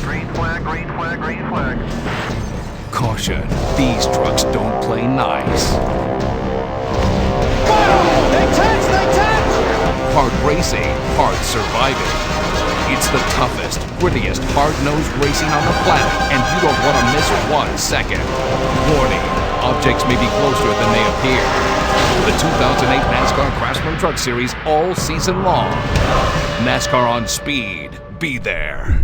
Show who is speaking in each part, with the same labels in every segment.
Speaker 1: Green flag, green flag, green flag.
Speaker 2: Caution, these trucks don't play nice.
Speaker 3: They touch!
Speaker 2: Hard racing, hard surviving. It's the toughest, grittiest, hard-nosed racing on the planet, and you don't want to miss 1 second. Warning, objects may be closer than they appear. The 2008 NASCAR Craftsman Truck Series all season long. NASCAR on Speed. Be there.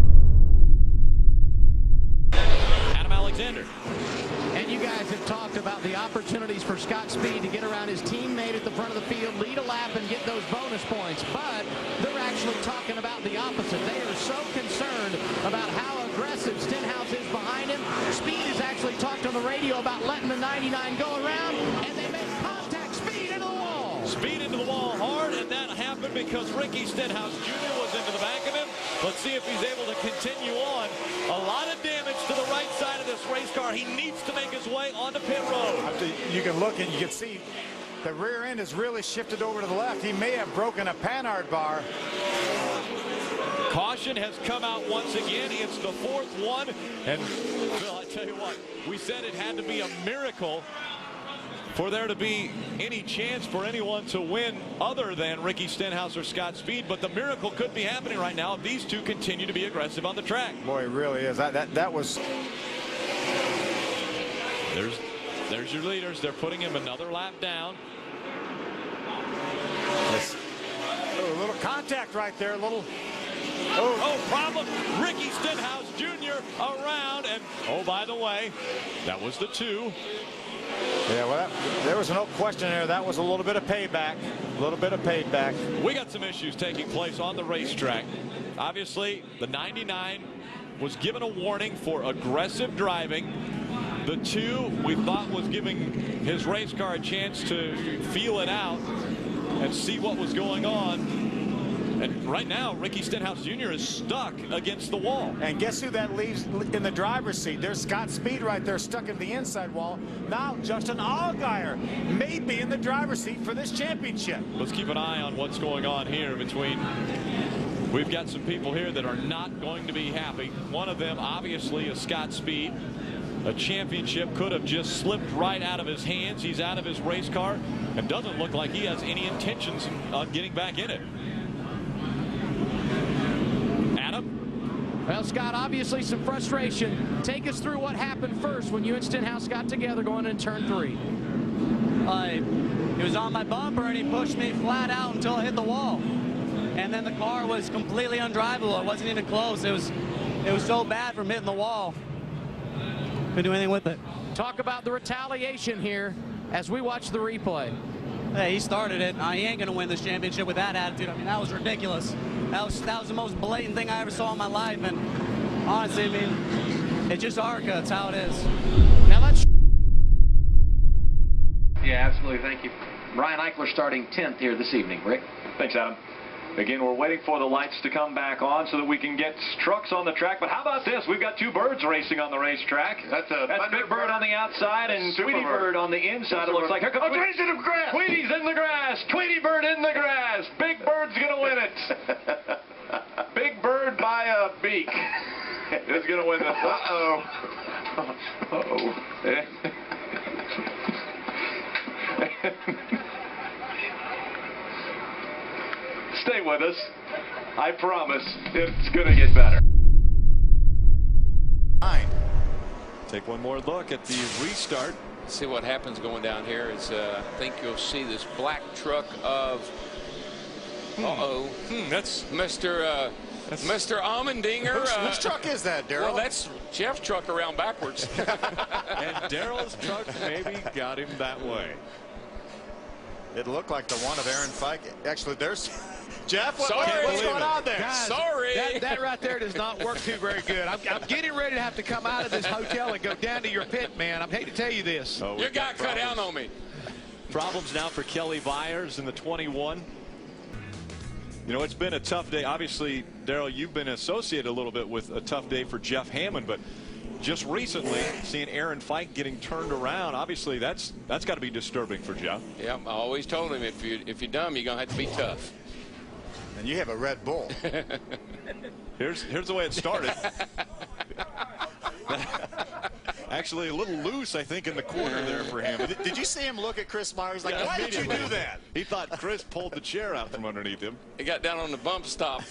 Speaker 4: And you guys have talked about the opportunities for Scott Speed to get around his teammate at the front of the field, lead a lap, and get those bonus points. But they're actually talking about the opposite. They are so concerned about how aggressive Stenhouse is behind him. Speed has actually talked on the radio about letting the 99 go around, and they make contact. Speed into the wall.
Speaker 5: Speed into the wall hard, and that happened because Ricky Stenhouse Jr. was into the back of him. Let's see if he's able to continue on. A lot of damage to the right side of this race car. He needs to make his way onto pit road.
Speaker 3: You can look and you can see the rear end has really shifted over to the left. He may have broken a Panhard bar.
Speaker 5: Caution has come out once again. It's the 4th one. And Phil, I tell you what, we said it had to be a miracle for there to be any chance for anyone to win other than Ricky Stenhouse or Scott Speed, but the miracle could be happening right now if these two continue to be aggressive on the track.
Speaker 3: Boy, it really is. That was.
Speaker 5: There's your leaders. They're putting him another lap down.
Speaker 3: Yes. Oh, a little contact right there. A little.
Speaker 5: Oh, problem. Ricky Stenhouse Jr. around, and oh, by the way, that was the 2.
Speaker 3: Yeah, well, there was no question there. That was a little bit of payback. A little bit of payback.
Speaker 5: We got some issues taking place on the racetrack. Obviously, the 99 was given a warning for aggressive driving. The 2 we thought was giving his race car a chance to feel it out and see what was going on. And right now, Ricky Stenhouse Jr. is stuck against the wall.
Speaker 3: And guess who that leaves in the driver's seat? There's Scott Speed right there stuck in the inside wall. Now Justin Allgaier may be in the driver's seat for this championship.
Speaker 5: Let's keep an eye on what's going on here between. We've got some people here that are not going to be happy. One of them obviously is Scott Speed. A championship could have just slipped right out of his hands. He's out of his race car and doesn't look like he has any intentions of getting back in it.
Speaker 4: Well, Scott, obviously some frustration. Take us through what happened first when you and Stenhouse got together going in turn 3.
Speaker 6: He was on my bumper and he pushed me flat out until I hit the wall. And then the car was completely undrivable. It wasn't even close. It was so bad from hitting the wall. Couldn't do anything with it.
Speaker 4: Talk about the retaliation here as we watch the replay.
Speaker 6: Hey, he started it. He ain't gonna win this championship with that attitude. I mean, that was ridiculous. That was the most blatant thing I ever saw in my life. And honestly, I mean, it's just ARCA. It's how it is.
Speaker 4: Now let's.
Speaker 7: Yeah, absolutely. Thank you. Ryan Eichler starting 10th here this evening. Rick.
Speaker 8: Thanks, Adam. Again, we're waiting for the lights to come back on so that we can get trucks on the track. But how about this? We've got 2 birds racing on the racetrack. That's Big Bird on the outside and Tweety Bird on the inside. It looks like. Here comes Tweety's in the grass. Tweety's in the grass. Tweety Bird in the grass. Big Bird's going to win it. Big Bird by a beak is going to win this. Uh-oh. Uh-oh. Stay with us. I promise it's going to get better.
Speaker 5: Take one more look at the restart.
Speaker 9: See what happens going down here is I think you'll see this black truck of
Speaker 5: That's
Speaker 9: Mr. Allmendinger.
Speaker 3: Which truck is that, Darrell?
Speaker 9: Well, that's Jeff's truck around backwards.
Speaker 5: and Darrell's truck maybe got him that way.
Speaker 3: It looked like the one of Aaron Fike. Actually, there's Jeff. What's
Speaker 9: Sorry.
Speaker 3: going on there?
Speaker 10: Guys,
Speaker 9: Sorry.
Speaker 10: That right there does not work too very good. I'm getting ready to have to come out of this hotel and go down to your pit, man. I hate to tell you this.
Speaker 9: You got cut down on me.
Speaker 5: Problems now for Kelly Byers in the 21. You know, it's been a tough day. Obviously, Darrell, you've been associated a little bit with a tough day for Jeff Hammond, but just recently seeing Aaron Fike getting turned around, obviously that's got to be disturbing for Jeff.
Speaker 9: Yeah, I always told him if you're dumb, you're gonna have to be tough.
Speaker 3: And you have a Red Bull.
Speaker 5: Here's the way it started. Actually, a little loose, I think, in the corner there for him.
Speaker 3: Did you see him look at Chris Myers like, why did you do that?
Speaker 5: He thought Chris pulled the chair out from underneath him.
Speaker 9: He got down on the bump stop.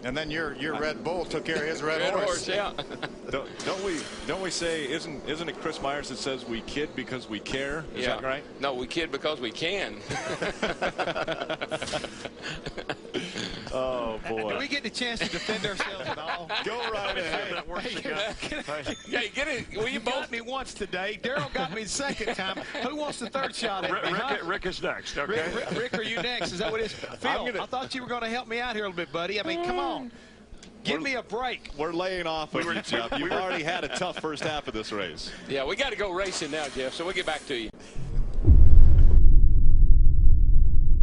Speaker 3: And then your Red Bull took care of his Red Horse.
Speaker 9: Yeah.
Speaker 5: Don't we say, isn't it Chris Myers that says we kid because we care? Is that right?
Speaker 9: No, we kid because we can.
Speaker 5: Oh boy.
Speaker 10: Do we get the chance to defend ourselves at all?
Speaker 5: Go right ahead.
Speaker 10: Hey, get it. Well, you got me once today. Daryl got me the second time. Who wants the third shot at me?
Speaker 11: Rick is next. Okay.
Speaker 10: Rick, are you next? Is that what it is? Phil, I thought you were going to help me out here a little bit, buddy. I mean, come on. Give me a break.
Speaker 5: We're laying off of you, Jeff. You've already had a tough first half of this race.
Speaker 9: Yeah, we got to go racing now, Jeff, so we'll get back to you.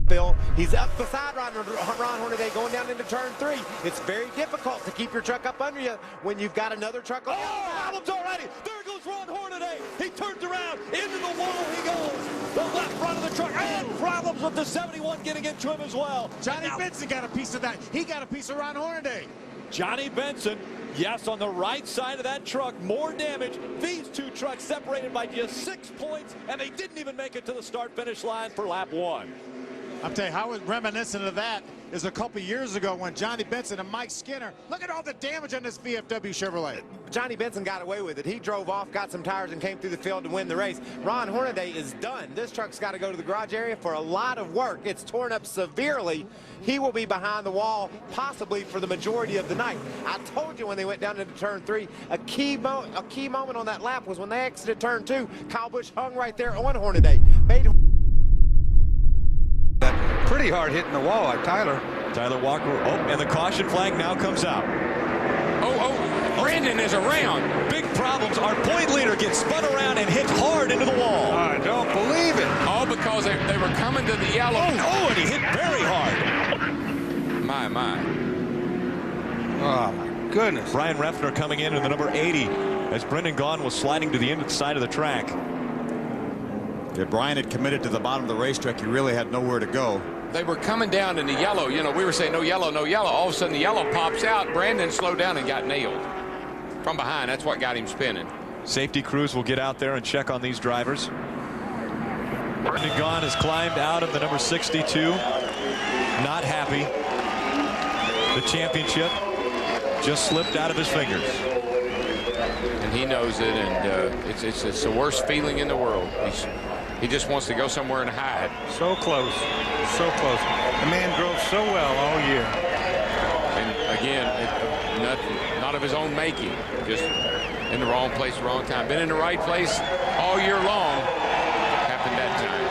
Speaker 12: Bill, he's up beside Ron Hornaday going down into turn 3. It's very difficult to keep your truck up under you when you've got another truck on.
Speaker 13: Problems already. There goes Ron Hornaday. He turns around. Into the wall he goes. The left front of the truck. And problems with the 71 getting into him as well.
Speaker 3: Johnny Benson got a piece of that. He got a piece of Ron Hornaday.
Speaker 13: Johnny Benson, yes, on the right side of that truck, more damage. These two trucks separated by just 6 points, and they didn't even make it to the start-finish line for lap 1.
Speaker 3: I'll tell you, how reminiscent of that is a couple years ago when Johnny Benson and Mike Skinner, look at all the damage on this VFW Chevrolet.
Speaker 12: Johnny Benson got away with it. He drove off, got some tires, and came through the field to win the race. Ron Hornaday is done. This truck's got to go to the garage area for a lot of work. It's torn up severely. He will be behind the wall possibly for the majority of the night. I told you when they went down into turn 3, a key moment on that lap was when they exited turn 2. Kyle Busch hung right there on Hornaday.
Speaker 11: Pretty hard hitting the wall like Tyler.
Speaker 5: Tyler Walker. Oh, and the caution flag now comes out.
Speaker 9: Brandon is around.
Speaker 5: Big problems. Our point leader gets spun around and hit hard into the wall.
Speaker 11: I don't believe it.
Speaker 9: All because they were coming to the yellow.
Speaker 5: Oh, and he hit very hard.
Speaker 9: My.
Speaker 11: Oh, my goodness.
Speaker 5: Brian Reffner coming in the number 80 as Brennan Gannon was sliding to the inside of the track.
Speaker 3: If Brian had committed to the bottom of the racetrack, he really had nowhere to go.
Speaker 9: They were coming down in the yellow. You know, we were saying no yellow, no yellow. All of a sudden the yellow pops out. Brandon slowed down and got nailed from behind. That's what got him spinning.
Speaker 5: Safety crews will get out there and check on these drivers. Brennan Gannon has climbed out of the number 62. Not happy. The championship just slipped out of his fingers.
Speaker 9: And he knows it, and it's the worst feeling in the world. He just wants to go somewhere and hide.
Speaker 11: So close. So close. The man drove so well all year.
Speaker 9: And again, not of his own making. Just in the wrong place, wrong time. Been in the right place all year long. Happened that time.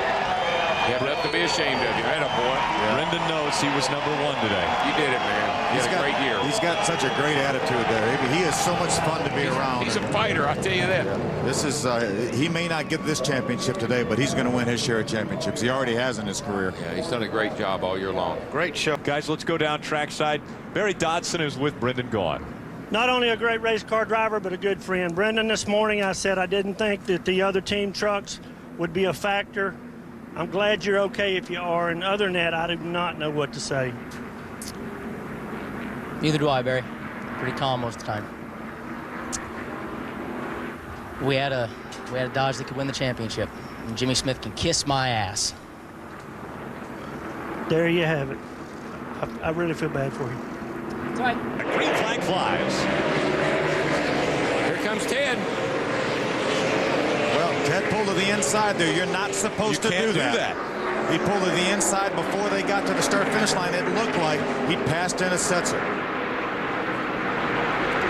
Speaker 9: You have nothing to be ashamed of. You had a boy.
Speaker 5: Yeah. Brendan knows he was number 1 today.
Speaker 9: You did it, man. He's had a great year.
Speaker 3: He's got such a great attitude there. He is so much fun to be around.
Speaker 9: He's a fighter, I'll tell you that.
Speaker 3: Yeah. This is he may not get this championship today, but he's going to win his share of championships. He already has in his career.
Speaker 9: Yeah, he's done a great job all year long.
Speaker 11: Great show.
Speaker 5: Guys, let's go down trackside. Barry Dodson is with Brendan Gannon.
Speaker 14: Not only a great race car driver, but a good friend. Brendan, this morning I said I didn't think that the other team trucks would be a factor. I'm glad you're okay if you are, and other than that, I do not know what to say.
Speaker 15: Neither do I, Barry. Pretty calm most of the time. We had a Dodge that could win the championship, and Jimmy Smith can kiss my ass.
Speaker 14: There you have it. I really feel bad for you.
Speaker 15: That's right.
Speaker 5: A green flag flies.
Speaker 9: Here comes Ted.
Speaker 3: Well, Ted pulled to the inside there. You're not supposed to do that. He pulled to the inside before they got to the start-finish line. It looked like he passed Dennis Setzer.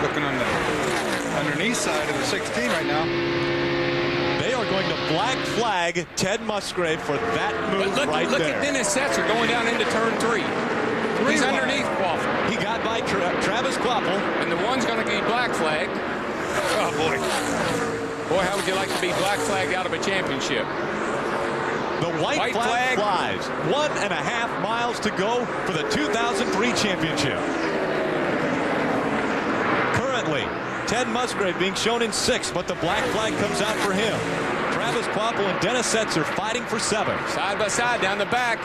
Speaker 11: Looking on the underneath side of the 16 right now.
Speaker 5: They are going to black flag Ted Musgrave for that move
Speaker 9: look
Speaker 5: there.
Speaker 9: At Dennis Setzer going down into turn 3. He's underneath Quaffle.
Speaker 5: He got by Travis Quaffle.
Speaker 9: And the one's going to be black flagged.
Speaker 11: Oh, boy.
Speaker 9: Boy, how would you like to be black flagged out of a championship?
Speaker 5: The white flag flies. 1.5 miles to go for the 2003 championship. Currently, Ted Musgrave being shown in 6th, but the black flag comes out for him. Travis Quaffle and Dennis Setzer fighting for 7th.
Speaker 9: Side by side down the back.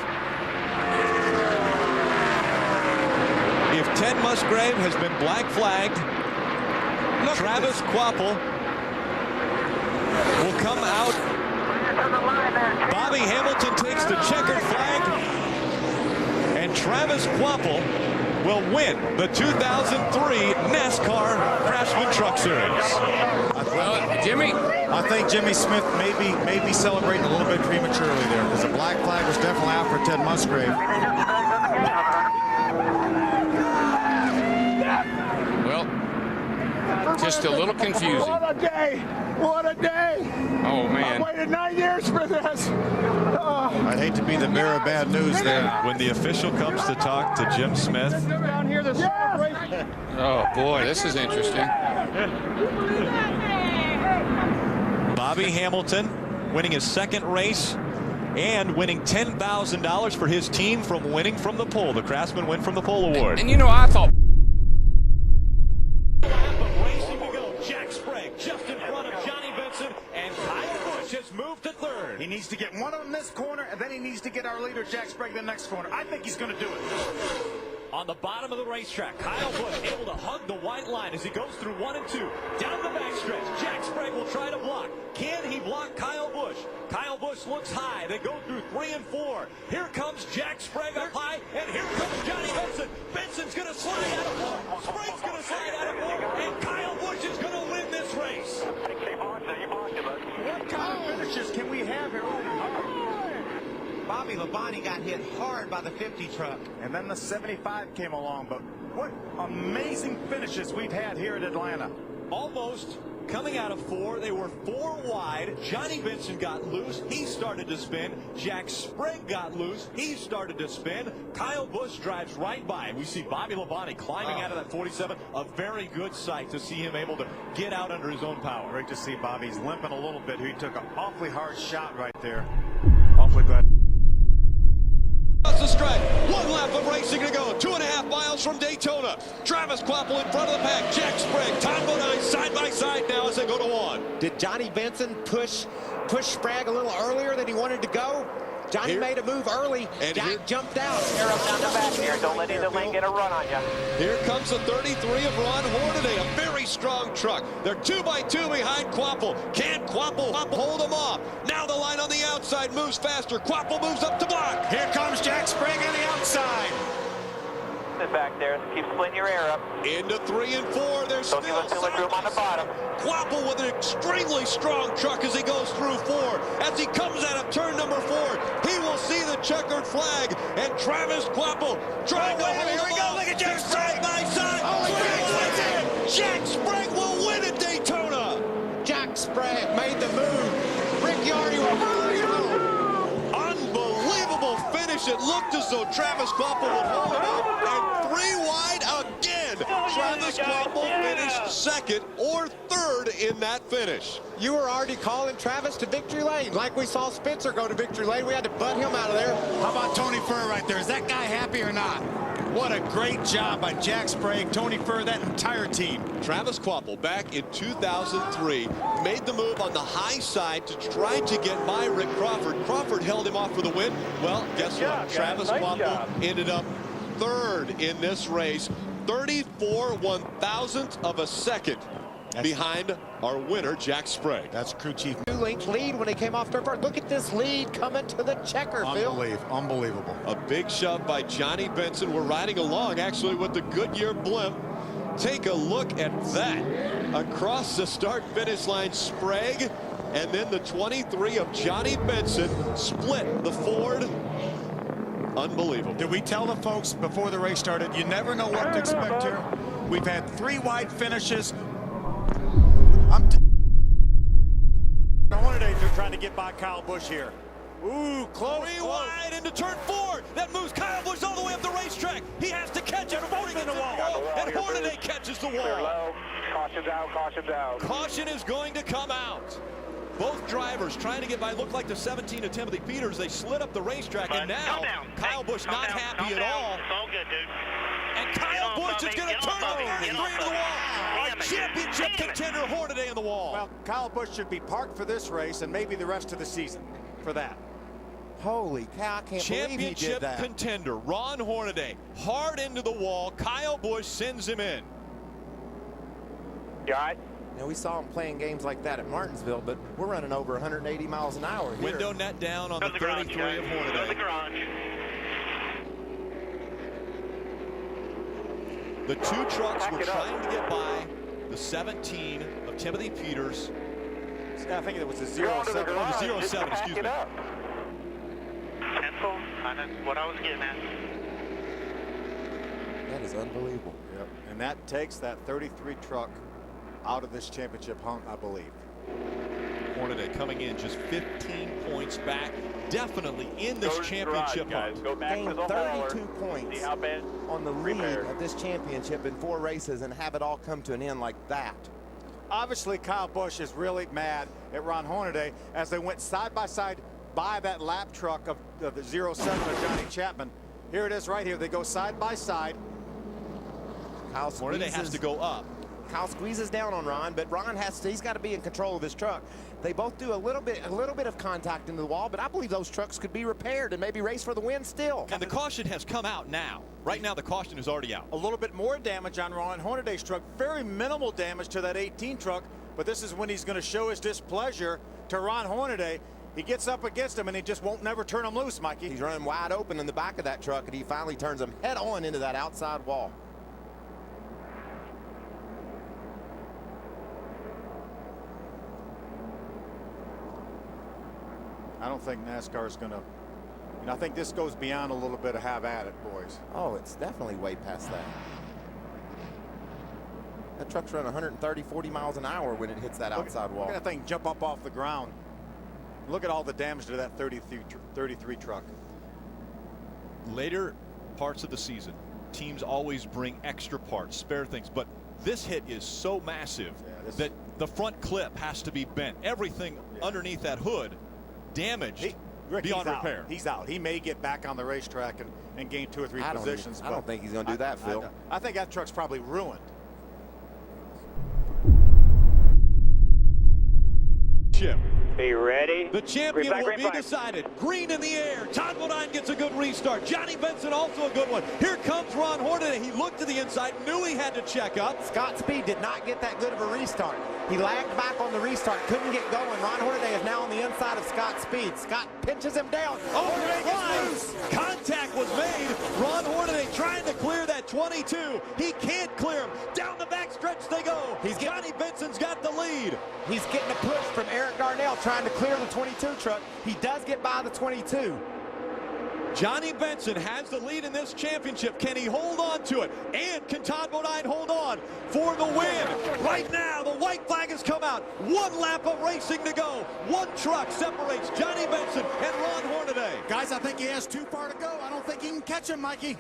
Speaker 5: If Ted Musgrave has been black flagged. Travis Kvapil will come out. Bobby Hamilton takes the checkered flag. And Travis Kvapil will win the 2003 NASCAR Craftsman Truck Series.
Speaker 9: Well, Jimmy,
Speaker 3: I think Jimmy Smith may be celebrating a little bit prematurely there, because the black flag was definitely out for Ted Musgrave.
Speaker 9: Well, just a little confusing.
Speaker 16: What a day! What a day!
Speaker 9: Oh, man.
Speaker 16: I waited 9 years for this.
Speaker 3: I'd hate to be the bearer of bad news there.
Speaker 5: When the official comes to talk to Jim Smith.
Speaker 16: Down here, this
Speaker 9: Oh, boy, this is interesting.
Speaker 5: Bobby Hamilton winning his second race and winning $10,000 for his team from winning from the pole. The Craftsman Win from the Pole Award.
Speaker 9: And you know, I thought...
Speaker 13: Racing to go. Jack Sprague just in front of Johnny Benson, and Kyle Busch has moved to third.
Speaker 3: He needs to get one on this corner, and then he needs to get our leader, Jack Sprague, the next corner. I think he's going to do it.
Speaker 13: On the bottom of the racetrack, Kyle Busch able to hug the white line as he goes through 1 and 2. Down the backstretch, Jack Sprague will try to block. Can he block Kyle Busch? Kyle Busch looks high. They go through 3 and 4. Here comes Jack Sprague up high, and here comes Johnny Benson. Benson's going to slide out of 4. Sprague's going to slide out of 4, and Kyle Busch is going to win this race.
Speaker 3: What kind of finishes can we have here?
Speaker 12: Bobby Labonte got hit hard by the 50 truck.
Speaker 3: And then the 75 came along, but what amazing finishes we've had here at Atlanta.
Speaker 13: Almost coming out of 4. They were 4 wide. Johnny Benson got loose. He started to spin. Jack Sprague got loose. He started to spin. Kyle Busch drives right by. We see Bobby Labonte climbing out of that 47. A very good sight to see him able to get out under his own power.
Speaker 3: Great to see Bobby's limping a little bit. He took an awfully hard shot right there. Awfully glad.
Speaker 5: Across the strike, 1 lap of racing to go, 2.5 miles from Daytona. Travis Kvapil in front of the pack, Jack Sprague, Tom Bodine side by side now as they go to 1.
Speaker 12: Did Johnny Benson push Sprague a little earlier than he wanted to go? Johnny made a move early.
Speaker 5: And
Speaker 12: Jack jumped out.
Speaker 1: Air up down the back here. Don't let either lane get a run on you.
Speaker 5: Here comes the 33 of Ron Hornaday, a very strong truck. They're 2 by 2 behind Kvapil. Can Kvapil hold them off? Now the line on the outside moves faster. Kvapil moves up to block.
Speaker 3: Here comes Jack Sprague on the outside.
Speaker 1: Sit back there. Keep splitting your air up.
Speaker 5: Into 3 and 4. There's
Speaker 1: Don't give us too much room on the bottom.
Speaker 5: Kvapil with an extremely strong truck as he goes through 4. As he comes out of turn number 4, he will see the checkered flag, and Travis Kvapil trying to hold him off.
Speaker 3: Look at Jack
Speaker 5: side by side. Jack Sprague will win at Daytona.
Speaker 12: Jack Sprague made the move. Rick Yardy will
Speaker 5: Unbelievable finish. It looked as though Travis Kvapil would hold it up, and 3 wide again. Travis Kvapil finished second or third in that finish.
Speaker 12: You were already calling Travis to victory lane. Like we saw Spencer go to victory lane. We had to butt him out of there.
Speaker 3: How about Tony Furr right there? Is that guy happy or not? What a great job by Jack Sprague, Tony Furr, that entire team.
Speaker 5: Travis Kvapil back in 2003 made the move on the high side to try to get by Rick Crawford. Crawford held him off for the win. Well, guess what? Travis Kvapil ended up third in this race. 34 1,000ths of a second behind our winner, Jack Sprague.
Speaker 3: That's crew chief.
Speaker 12: 2 length lead when he came off turn 4. Look at this lead coming to the checker, Phil.
Speaker 3: Unbelievable.
Speaker 5: A big shove by Johnny Benson. We're riding along actually with the Goodyear blimp. Take a look at that. Across the start-finish line, Sprague, and then the 23 of Johnny Benson split the Ford. Unbelievable.
Speaker 3: Did we tell the folks before the race started, you never know what to expect here? We've had 3 wide finishes.
Speaker 17: Hornaday trying to get by Kyle Busch here. Ooh, close.
Speaker 13: 3 wide into turn 4. That moves Kyle Busch all the way up the racetrack. He has to catch it before he gets in the wall. And Hornaday catches the wall.
Speaker 1: Caution's out, caution's out.
Speaker 13: Caution is going to come out. Both drivers trying to get by. Looked like the 17 of Timothy Peters. They slid up the racetrack, and now Kyle Busch not happy at all.
Speaker 1: It's all good, dude.
Speaker 13: And Kyle Busch is going to turn the 33 to the wall. A championship contender, Hornaday in the wall.
Speaker 17: Well, Kyle Busch should be parked for this race and maybe the rest of the season for that.
Speaker 12: Holy cow, I can't believe he did
Speaker 5: Championship
Speaker 12: that.
Speaker 5: contender, Ron Hornaday, hard into the wall. Kyle Busch sends him in.
Speaker 1: You all right?
Speaker 12: You know, we saw him playing games like that at Martinsville, but we're running over 180 miles an hour here.
Speaker 5: Window net down on the 33 of Hornaday. The two trucks were trying to get by the 17 of Timothy Peters.
Speaker 17: I think it was a 07.
Speaker 5: Oh, the 07, excuse me.
Speaker 1: Pencil, that's what I was getting at.
Speaker 12: That is unbelievable.
Speaker 17: Yep. And that takes that 33 truck out of this championship hunt, I believe.
Speaker 5: Hornaday coming in just 15 points back. Definitely in this championship hunt.
Speaker 1: Go back
Speaker 12: Gained
Speaker 1: to the
Speaker 12: 32 points
Speaker 1: See how bad
Speaker 12: on the lead of this championship in 4 races and have it all come to an end like that.
Speaker 17: Obviously, Kyle Busch is really mad at Ron Hornaday as they went side by side by that lap truck of the 07 of Johnny Chapman. Here it is right here. They go side by side.
Speaker 5: Hornaday has to go up.
Speaker 12: Kyle squeezes down on Ron, but Ron he's got to be in control of this truck. They both do a little bit of contact into the wall, but I believe those trucks could be repaired and maybe race for the win still.
Speaker 5: And the caution has come out now. Right now, the caution is already out.
Speaker 17: A little bit more damage on Ron Hornaday's truck. Very minimal damage to that 18 truck, but this is when he's going to show his displeasure to Ron Hornaday. He gets up against him, and he just won't never turn him loose, Mikey.
Speaker 12: He's running wide open in the back of that truck, and he finally turns him head on into that outside wall.
Speaker 17: I don't think NASCAR is going to, I think this goes beyond a little bit of have at it, boys.
Speaker 12: Oh, it's definitely way past that. That truck's running 130, 40 miles an hour when it hits that outside wall.
Speaker 17: Look at that thing jump up off the ground. Look at all the damage to that 33 truck.
Speaker 5: Later parts of the season, teams always bring extra parts, spare things, but this hit is so massive that the front clip has to be bent. Everything underneath that hood damaged beyond repair.
Speaker 17: He's out. He may get back on the racetrack and gain 2 or 3 positions.
Speaker 12: I don't think he's going to do that, Phil.
Speaker 17: I think that truck's probably ruined.
Speaker 1: Be ready.
Speaker 5: The champion will be decided. Green in the air. Todd Bodine gets a good restart. Johnny Benson also a good one. Here comes Ron Hornaday. He looked to the inside, knew he had to check up.
Speaker 12: Scott Speed did not get that good of a restart. He lagged back on the restart, couldn't get going. Ron Hornaday is now on the inside of Scott Speed. Scott pinches him down.
Speaker 5: Hornaday flies. Contact was made. Ron Hornaday trying to clear that 22. He can't clear him. Down the backstretch they go. Johnny Benson's got the lead.
Speaker 12: He's getting a push from Eric Darnell trying to clear the 22 truck. He does get by the 22.
Speaker 5: Johnny Benson has the lead in this championship. Can he hold on to it? And can Todd Bodine hold on for the win? Right now, the white flag has come out. 1 lap of racing to go. 1 truck separates Johnny Benson and Ron Hornaday.
Speaker 17: Guys, I think he has too far to go. I don't think he can catch him, Mikey.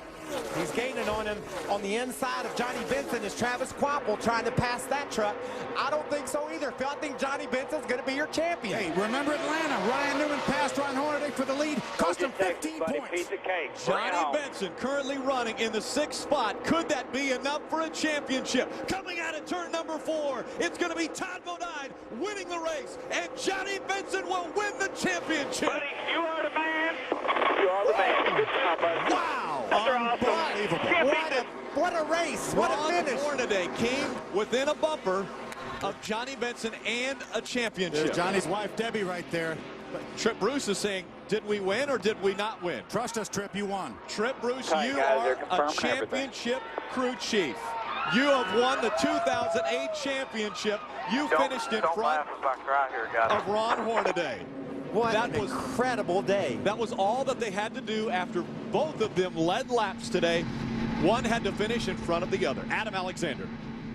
Speaker 12: He's gaining on him. On the inside of Johnny Benson is Travis Quapple trying to pass that truck. I don't think so either, Phil. I think Johnny Benson's going to be your champion.
Speaker 10: Hey, remember Atlanta. Ryan Newman passed Ron Hornaday for the lead. Cost him 15 points.
Speaker 1: Piece of cake.
Speaker 5: Johnny Benson currently running in the 6th spot. Could that be enough for a championship? Coming out of turn number 4, it's going to be Todd Bodine winning the race, and Johnny Benson will win the championship.
Speaker 1: Buddy, you are the man. You are the man. Good job, buddy.
Speaker 5: Wow.
Speaker 12: Unbelievable. What a race. What a finish.
Speaker 5: Ron Hornaday came within a bumper of Johnny Benson and a championship.
Speaker 17: There's Johnny's wife, Debbie, right there.
Speaker 5: Trip Bruce is saying, did we win or did we not win?
Speaker 17: Trust us, Trip, you won.
Speaker 5: Trip Bruce,
Speaker 1: Hi,
Speaker 5: you
Speaker 1: guys,
Speaker 5: are a championship crew chief. You have won the 2008 championship. You finished in front of Ron Hornaday.
Speaker 12: What an incredible day.
Speaker 5: That was all that they had to do after both of them led laps today. One had to finish in front of the other. Adam Alexander.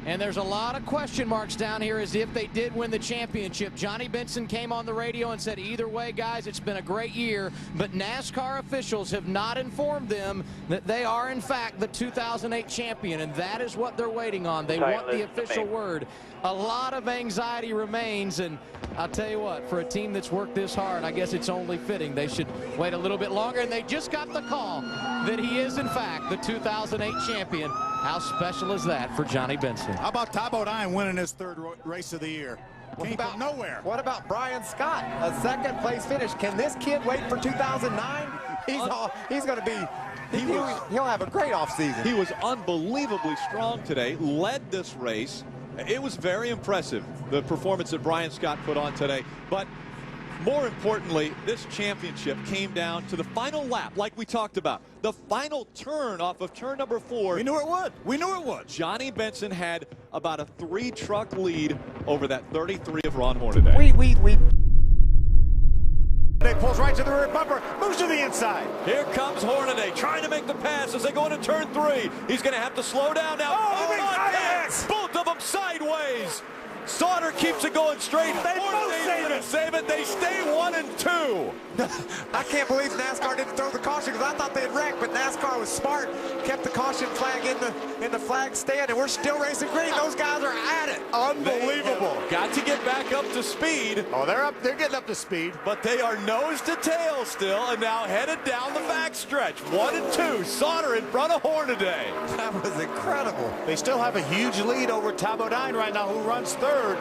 Speaker 4: And there's a lot of question marks down here as if they did win the championship. Johnny Benson came on the radio and said, either way, guys, it's been a great year. But NASCAR officials have not informed them that they are, in fact, the 2008 champion. And that is what they're waiting on. They want the official word. A lot of anxiety remains. And I'll tell you what, for a team that's worked this hard, I guess it's only fitting they should wait a little bit longer. And they just got the call that he is, in fact, the 2008 champion. How special is that for Johnny Benson?
Speaker 17: How about Todd Bodine winning his 3rd race of the year?
Speaker 3: Came from nowhere.
Speaker 12: What about Brian Scott? A second place finish. Can this kid wait for 2009? He's going to be, he'll have a great offseason.
Speaker 5: He was unbelievably strong today, led this race. It was very impressive, the performance that Brian Scott put on today. But more importantly, this championship came down to the final lap, like we talked about. The final turn off of turn number 4.
Speaker 3: We knew it would. We knew it would.
Speaker 5: Johnny Benson had about a 3-truck lead over that 33 of Ron Hornaday.
Speaker 3: They pulls right to the rear bumper, moves to the inside.
Speaker 5: Here comes Hornaday trying to make the pass as they go into turn 3. He's going to have to slow down now. Both of them sideways. Sauter keeps it going straight.
Speaker 3: They both
Speaker 5: save it. They stay 1 and 2.
Speaker 12: I can't believe NASCAR didn't throw the caution because I thought they'd wreck, but NASCAR was smart, kept the caution flag in the flag stand, and we're still racing green. Those guys are at it.
Speaker 3: Unbelievable.
Speaker 5: Got to get back up to speed.
Speaker 3: Oh, they're getting up to speed.
Speaker 5: But they are nose to tail still, and now headed down the backstretch. 1 and 2. Sauter in front of Hornaday.
Speaker 12: That was incredible.
Speaker 3: They still have a huge lead over Tom Bodine right now, who runs third.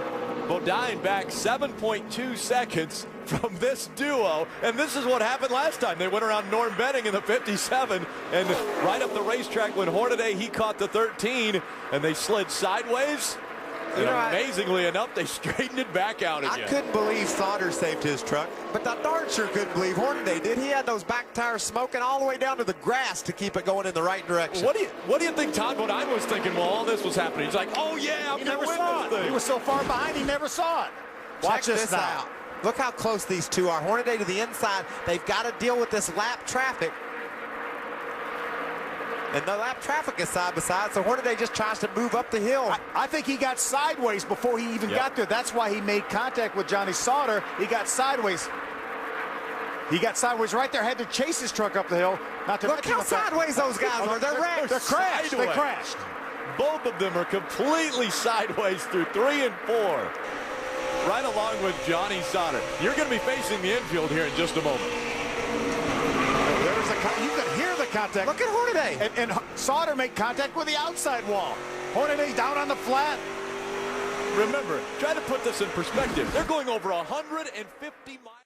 Speaker 5: Bodine back 7.2 seconds from this duo, and this is what happened last time. They went around Norm Benning in the 57, and right up the racetrack when Hornaday, he caught the 13, and they slid sideways. And amazingly enough, they straightened it back out again.
Speaker 12: I couldn't believe Sauter saved his truck, but I darn sure couldn't believe Hornaday did. He had those back tires smoking all the way down to the grass to keep it going in the right direction.
Speaker 5: What do you think Todd Bodine was thinking while all this was happening? He's like, oh yeah, I'm going to win this thing.
Speaker 3: He was so far behind, he never saw it. Watch this
Speaker 12: out. Look how close these two are. Hornaday to the inside. They've got to deal with this lap traffic. And the lap traffic is side by side, so Hornaday just tries to move up the hill.
Speaker 3: I think he got sideways before he even got there. That's why he made contact with Johnny Sauter. He got sideways. He got sideways right there, had to chase his truck up the hill.
Speaker 12: Look how sideways those guys are. They're wrecked.
Speaker 3: They're crashed. They crashed.
Speaker 5: Both of them are completely sideways through 3 and 4. Right along with Johnny Sauter. You're going to be facing the infield here in just a moment.
Speaker 3: You can hear the contact.
Speaker 12: Look at Hornaday.
Speaker 3: And Sauter made contact with the outside wall. Hornaday down on the flat.
Speaker 5: Remember, try to put this in perspective. They're going over 150 miles.